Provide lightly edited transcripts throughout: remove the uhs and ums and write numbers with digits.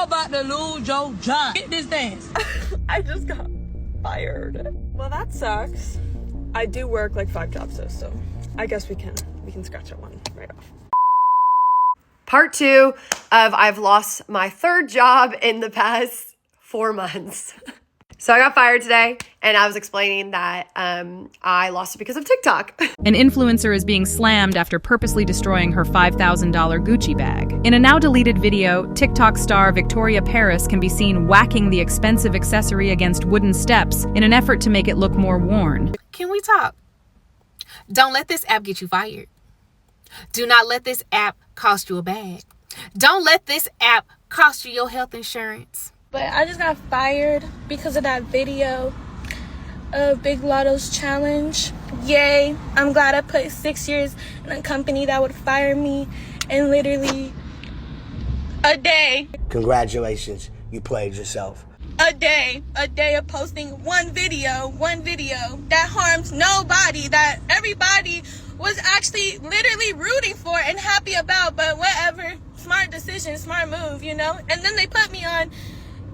about to lose your job. Get this dance. I just got fired. Well, that sucks. I do work like 5 jobs though, so I guess we can scratch that one right off. Part 2 of I've lost my 3rd job in the past 4 months. So I got fired today, and I was explaining that I lost it because of TikTok. An influencer is being slammed after purposely destroying her $5,000 Gucci bag. In a now-deleted video, TikTok star Victoria Paris can be seen whacking the expensive accessory against wooden steps in an effort to make it look more worn. Can we talk? Don't let this app get you fired. Do not let this app cost you a bag. Don't let this app cost you your health insurance. But I just got fired because of that video of Big Lotto's challenge. Yay. I'm glad I put 6 years in a company that would fire me in literally a day. Congratulations, you played yourself. A day of posting one video that harms nobody, that everybody was actually literally rooting for and happy about, but whatever, smart decision, smart move, you know? And then they put me on,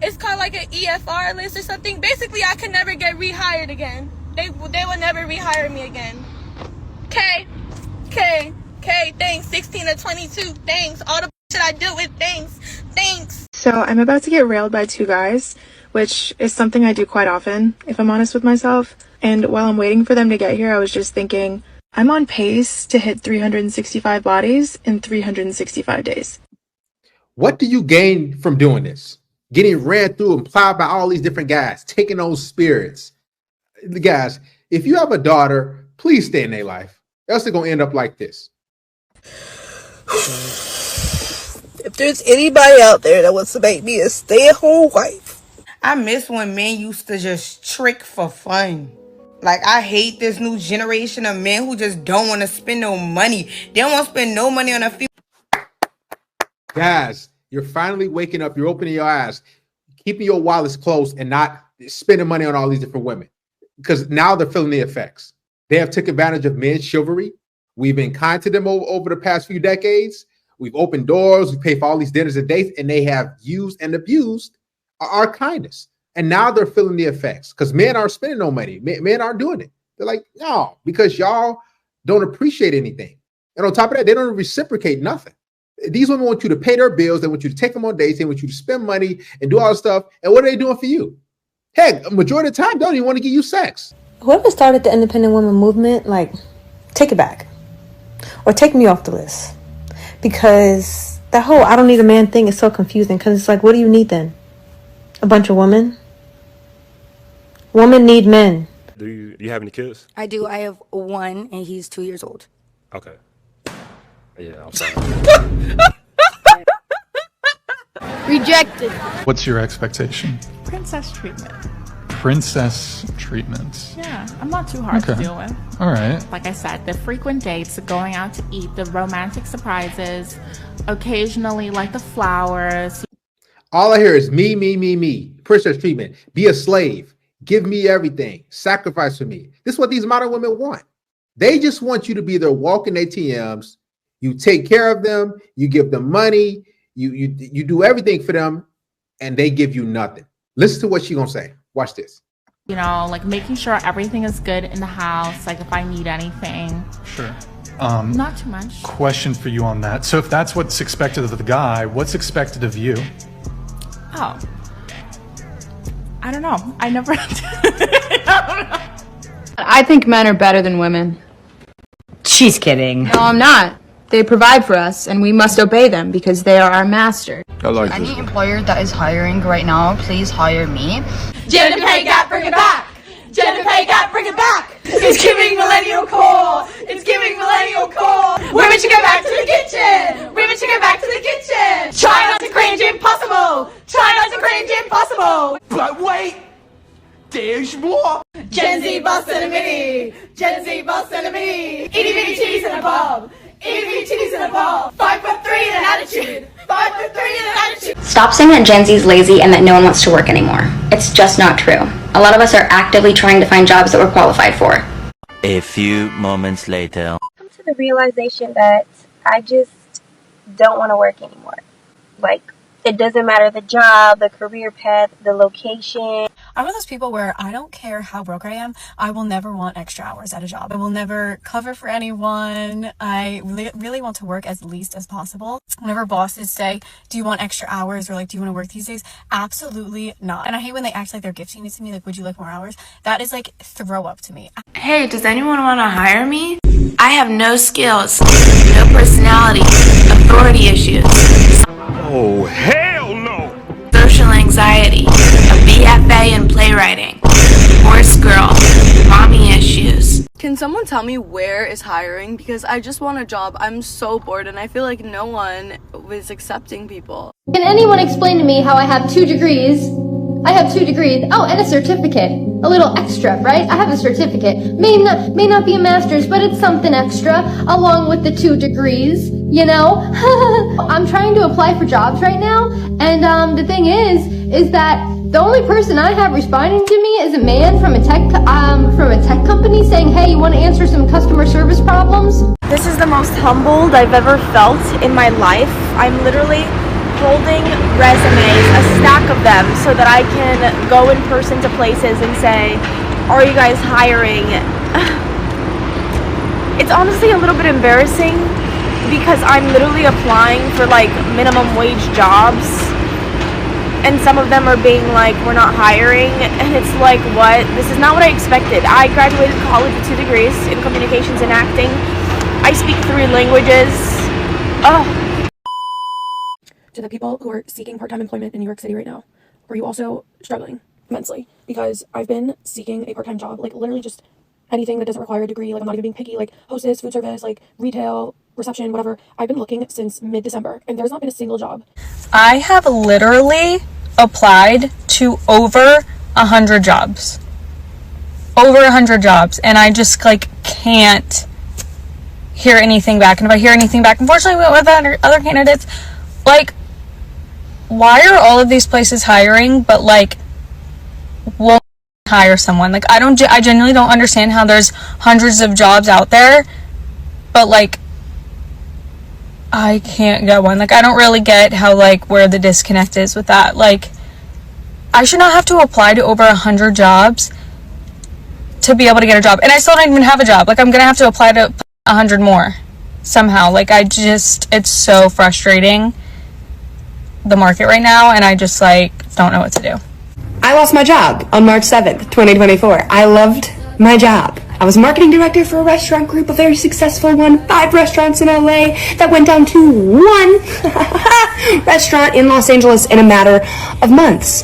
it's called like an EFR list or something. Basically, I could never get rehired again. They will never rehire me again. K, thanks, 16 to 22, thanks, all the shit I deal with, thanks. So I'm about to get railed by 2 guys, which is something I do quite often, if I'm honest with myself. And while I'm waiting for them to get here, I was just thinking, I'm on pace to hit 365 bodies in 365 days. What do you gain from doing this? Getting ran through and plowed by all these different guys, taking those spirits. The guys, if you have a daughter, please stay in their life. Else they're going to end up like this. If there's anybody out there that wants to make me a stay-at-home wife. I miss when men used to just trick for fun. Like, I hate this new generation of men who just don't want to spend no money. They don't want to spend no money on a few. Guys, you're finally waking up. You're opening your eyes, keeping your wallets closed and not spending money on all these different women. Because now they're feeling the effects. They have took advantage of men's chivalry. We've been kind to them over the past few decades. We've opened doors. We pay for all these dinners and dates, and they have used and abused our kindness. And now they're feeling the effects because men aren't spending no money. Men aren't doing it. They're like, no, because y'all don't appreciate anything. And on top of that, they don't reciprocate nothing. These women want you to pay their bills. They want you to take them on dates. They want you to spend money and do all this stuff. And what are they doing for you? Heck, a majority of the time, they don't even want to give you sex. Whoever started the independent women movement, like, take it back. Or take me off the list. Because that whole I don't need a man thing is so confusing. Because it's like, what do you need then? A bunch of women? Women need men. Do you have any kids? I do. I have one, and he's 2 years old. Okay. Yeah, I'm sorry. Rejected. What's your expectation? Princess treatment. Princess treatment. Yeah, I'm not too hard to deal with. All right. Like I said, the frequent dates, going out to eat, the romantic surprises, occasionally like the flowers. All I hear is me. Princess treatment. Be a slave. Give me everything. Sacrifice for me. This is what these modern women want. They just want you to be their walking ATMs. You take care of them. You give them money. You do everything for them, and they give you nothing. Listen to what she's going to say. Watch this. You know, like making sure everything is good in the house. Like if I need anything. Sure. Not too much. Question for you on that. So if that's what's expected of the guy, what's expected of you? Oh. I don't know. I never. I don't know. I think men are better than women. She's kidding. No, I'm not. They provide for us, and we must obey them because they are our master. I like Any employer that is hiring right now, please hire me. Gender pay gap, bring it back. Gender pay gap, bring it back. It's giving millennial core. It's giving millennial core. Women should go back to the kitchen. Women should go back to the kitchen. Try not to cringe impossible. Try not to cringe impossible. But wait, there's more. Gen Z bust in a mini. Gen Z bust in a mini. Itty bitty titties in a bob. Itty bitty titties in a bob. 5'3" in an attitude. 5'3" in an attitude. Stop saying that Gen Z is lazy and that no one wants to work anymore. It's just not true. A lot of us are actively trying to find jobs that we're qualified for. A few moments later. Come to the realization that I just don't want to work anymore. Like, It doesn't matter the job, the career path, the location. I'm one of those people where I don't care how broke I am. I will never want extra hours at a job. I will never cover for anyone. I really want to work as least as possible. Whenever bosses say, do you want extra hours, or like, do you want to work these days? Absolutely not. And I hate when they act like they're gifting it to me, like, would you like more hours? That is like throw up to me. Hey, does anyone want to hire me? I have no skills, no personality, authority issues. Oh, hell no! Social anxiety, a BFA in playwriting, horse girl, mommy issues. Can someone tell me where is hiring? Because I just want a job. I'm so bored and I feel like no one is accepting people. Can anyone explain to me how I have 2 degrees? I have 2 degrees. Oh, and a certificate. A little extra, right? I have a certificate. May not be a master's, but it's something extra along with the 2 degrees, you know? I'm trying to apply for jobs right now, and the thing is that the only person I have responding to me is a man from a tech company saying, "Hey, you want to answer some customer service problems?" This is the most humbled I've ever felt in my life. I'm literally holding resumes, a stack of them, so that I can go in person to places and say, are you guys hiring? It's honestly a little bit embarrassing because I'm literally applying for like minimum wage jobs, and some of them are being like, we're not hiring, and it's like, what? This is not what I expected. I graduated college with 2 degrees in communications and acting. I speak 3 languages. Oh. To the people who are seeking part-time employment in New York City right now, are you also struggling immensely? Because I've been seeking a part-time job, like literally just anything that doesn't require a degree. Like, I'm not even being picky, like hostess, food service, like retail, reception, whatever. I've been looking since mid-December and there's not been a single job. I have literally applied to over 100 jobs. Over 100 jobs, and I just like can't hear anything back. And if I hear anything back, unfortunately with other candidates, like, why are all of these places hiring but like won't hire someone? Like, I genuinely don't understand how there's hundreds of jobs out there but like I can't get one. Like, I don't really get how, like, where the disconnect is with that. Like, I should not have to apply to over 100 jobs to be able to get a job, and I still don't even have a job. Like, I'm gonna have to apply to 100 more somehow. Like, it's so frustrating, the market right now, and I just like don't know what to do. I lost my job on March 7th, 2024. I loved my job. I was marketing director for a restaurant group, a very successful one, 5 restaurants in LA that went down to 1 restaurant in Los Angeles in a matter of months.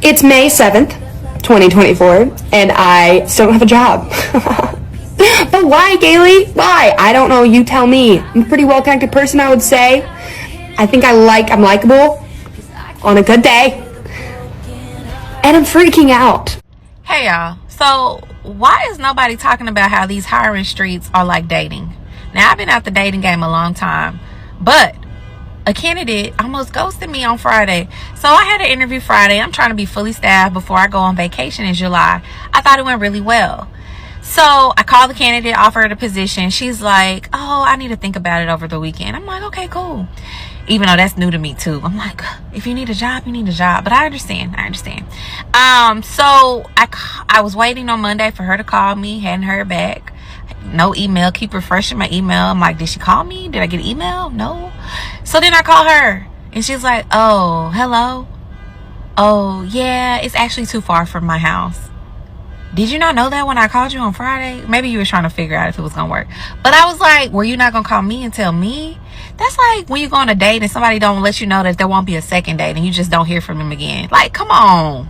It's May 7th, 2024, and I still don't have a job. But why, Gailey? Why? I don't know. You tell me. I'm a pretty well-connected person, I would say. I think I'm likable on a good day. And I'm freaking out. Hey y'all, so why is nobody talking about how these hiring streets are like dating? Now, I've been out the dating game a long time, but a candidate almost ghosted me on Friday. So I had an interview Friday. I'm trying to be fully staffed before I go on vacation in July. I thought it went really well. So I called the candidate, offered her the position. She's like, oh, I need to think about it over the weekend. I'm like, okay, cool. Even though that's new to me too. I'm like, if you need a job, you need a job. But I understand. So I was waiting on Monday for her to call me. Hadn't heard back. No email. Keep refreshing my email. I'm like, did she call me? Did I get an email? No. So then I call her. And she's like, oh, hello? Oh, yeah, it's actually too far from my house. Did you not know that when I called you on Friday? Maybe you were trying to figure out if it was going to work. But I was like, were you not going to call me and tell me? That's like when you go on a date and somebody don't let you know that there won't be a second date and you just don't hear from them again. Like, come on.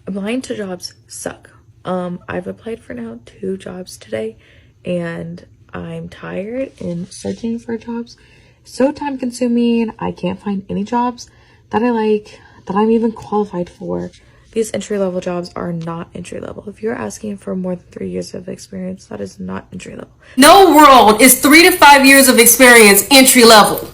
Applying to jobs suck. I've applied for now 2 jobs today, and I'm tired and searching for jobs. So time consuming. I can't find any jobs that I like, that I'm even qualified for. These entry-level jobs are not entry-level. If you're asking for more than 3 years of experience, that is not entry-level. No world is 3 to 5 years of experience entry-level.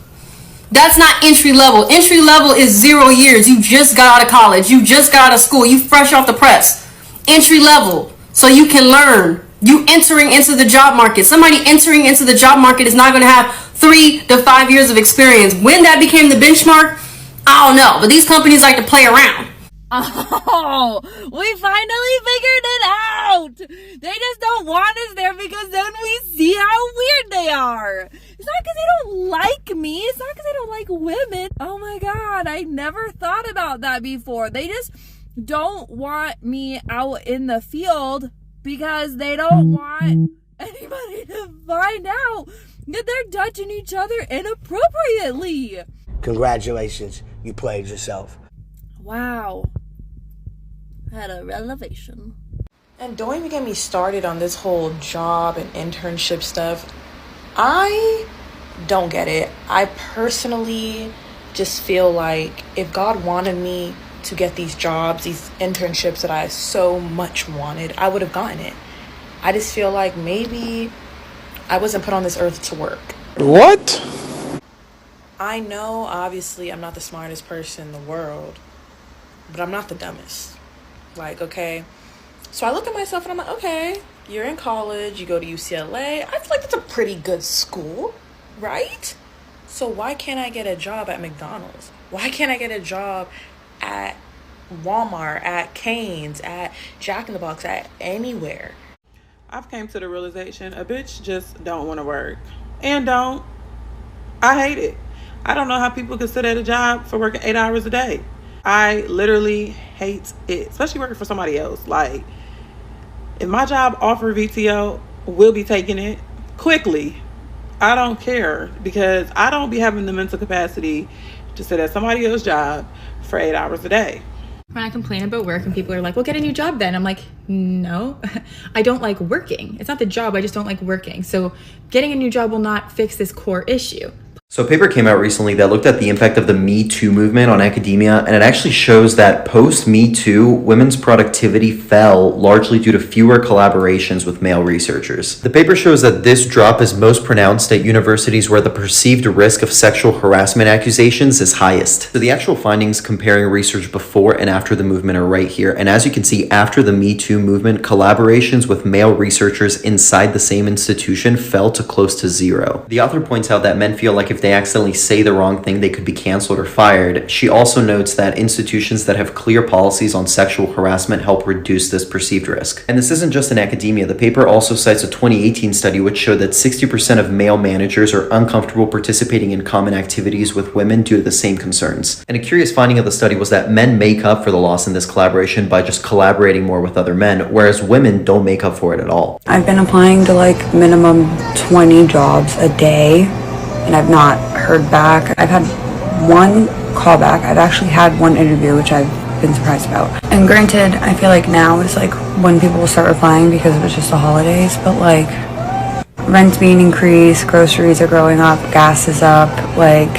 That's not entry-level. Entry-level is 0 years. You just got out of college. You just got out of school. You fresh off the press. Entry-level, so you can learn You entering into the job market. Somebody entering into the job market is not going to have 3 to 5 years of experience. When that became the benchmark, I don't know. But these companies like to play around. Oh, we finally figured it out. They just don't want us there because then we see how weird they are. It's not because they don't like me. It's not because they don't like women. Oh my God, I never thought about that before. They just don't want me out in the field because they don't want anybody to find out that they're touching each other inappropriately. Congratulations, you played yourself. Wow. Had a revelation. And don't even get me started on this whole job and internship stuff. I don't get it. I personally just feel like if God wanted me to get these jobs, these internships that I so much wanted, I would have gotten it. I just feel like maybe I wasn't put on this earth to work. What? I know, obviously, I'm not the smartest person in the world, but I'm not the dumbest. Like, okay. So I look at myself and I'm like, okay, you're in college, you go to UCLA. I feel like that's a pretty good school, right? So why can't I get a job at McDonald's? Why can't I get a job at Walmart, at Cane's, at Jack in the Box, at anywhere? I've came to the realization a bitch just don't want to work. And don't. I hate it. I don't know how people can sit at a job for working 8 hours a day. I literally hate it, especially working for somebody else. Like, if my job offer VTO, we'll be taking it quickly. I don't care because I don't be having the mental capacity to sit at somebody else's job for 8 hours a day. When I complain about work and people are like, well, get a new job then. I'm like, no, I don't like working. It's not the job, I just don't like working. So getting a new job will not fix this core issue. So a paper came out recently that looked at the impact of the Me Too movement on academia, and it actually shows that post-Me Too, women's productivity fell largely due to fewer collaborations with male researchers. The paper shows that this drop is most pronounced at universities where the perceived risk of sexual harassment accusations is highest. So the actual findings comparing research before and after the movement are right here, and as you can see, after the Me Too movement, collaborations with male researchers inside the same institution fell to close to 0. The author points out that men feel like if they accidentally say the wrong thing, they could be canceled or fired. She also notes that institutions that have clear policies on sexual harassment help reduce this perceived risk. And this isn't just in academia. The paper also cites a 2018 study which showed that 60% of male managers are uncomfortable participating in common activities with women due to the same concerns. And a curious finding of the study was that men make up for the loss in this collaboration by just collaborating more with other men, whereas women don't make up for it at all. I've been applying to like minimum 20 jobs a day, and I've not heard back. I've had one callback. I've actually had one interview, which I've been surprised about. And granted, I feel like now is like when people will start replying because it was just the holidays, but like rent's being increased, groceries are growing up, gas is up, like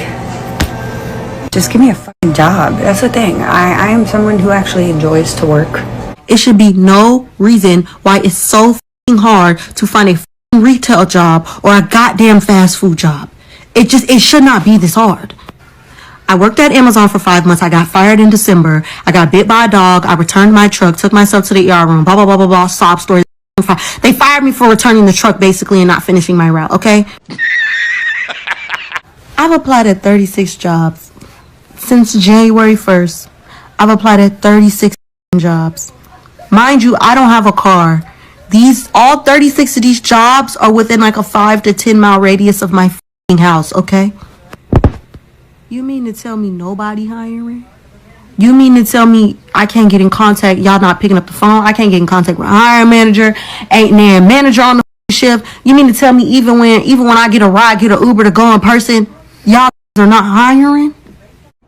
just give me a fucking job. That's the thing. I am someone who actually enjoys to work. It should be no reason why it's so fucking hard to find a fucking retail job or a goddamn fast food job. It should not be this hard. I worked at Amazon for 5 months. I got fired in December. I got bit by a dog. I returned my truck, took myself to the ER room, blah, blah, blah, blah, blah, sob story. They fired me for returning the truck basically and not finishing my route, okay? I've applied at 36 jobs. Since January 1st, I've applied at 36 jobs. Mind you, I don't have a car. All 36 of these jobs are within like a 5 to 10 mile radius of my house, okay? You mean to tell me nobody hiring? You mean to tell me I can't get in contact, y'all not picking up the phone? I can't get in contact with a hiring manager, ain't no manager on the shift. You mean to tell me even when I get a ride, get an Uber to go in person, y'all are not hiring?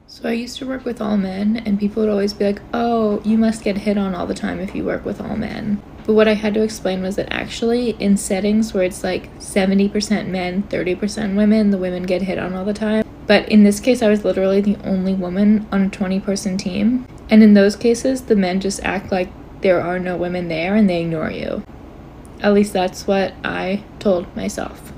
So I used to work with all men, and people would always be like, oh, you must get hit on all the time if you work with all men. But what I had to explain was that actually in settings where it's like 70% men, 30% women, the women get hit on all the time. But in this case, I was literally the only woman on a 20-person team. And in those cases, the men just act like there are no women there and they ignore you. At least that's what I told myself.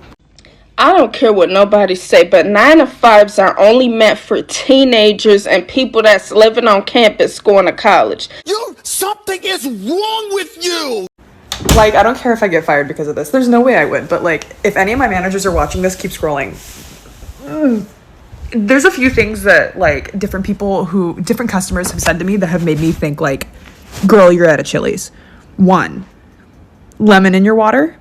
I don't care what nobody say, but 9-to-5s are only meant for teenagers and people that's living on campus going to college. Something is wrong with you! Like, I don't care if I get fired because of this. There's no way I would. But, like, if any of my managers are watching this, keep scrolling. There's a few things that, like, different customers have said to me that have made me think, like, girl, you're at a Chili's. 1, lemon in your water.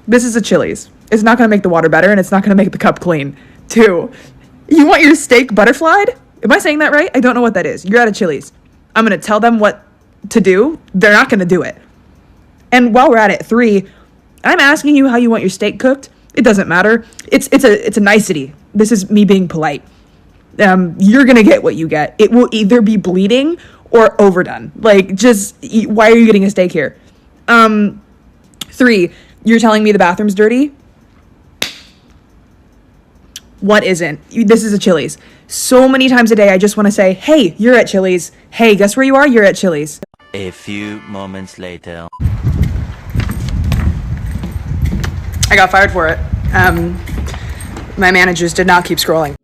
This is a Chili's. It's not going to make the water better, and it's not going to make the cup clean. 2, you want your steak butterflied? Am I saying that right? I don't know what that is. You're at a Chili's. I'm going to tell them what to do. They're not going to do it. And while we're at it, 3, I'm asking you how you want your steak cooked. It doesn't matter. It's a nicety. This is me being polite. You're going to get what you get. It will either be bleeding or overdone. Like, just, why are you getting a steak here? 3, you're telling me the bathroom's dirty? What isn't? This is a Chili's. So many times a day, I just want to say, hey, you're at Chili's. Hey, guess where you are? You're at Chili's. A few moments later. I got fired for it. My managers did not keep scrolling.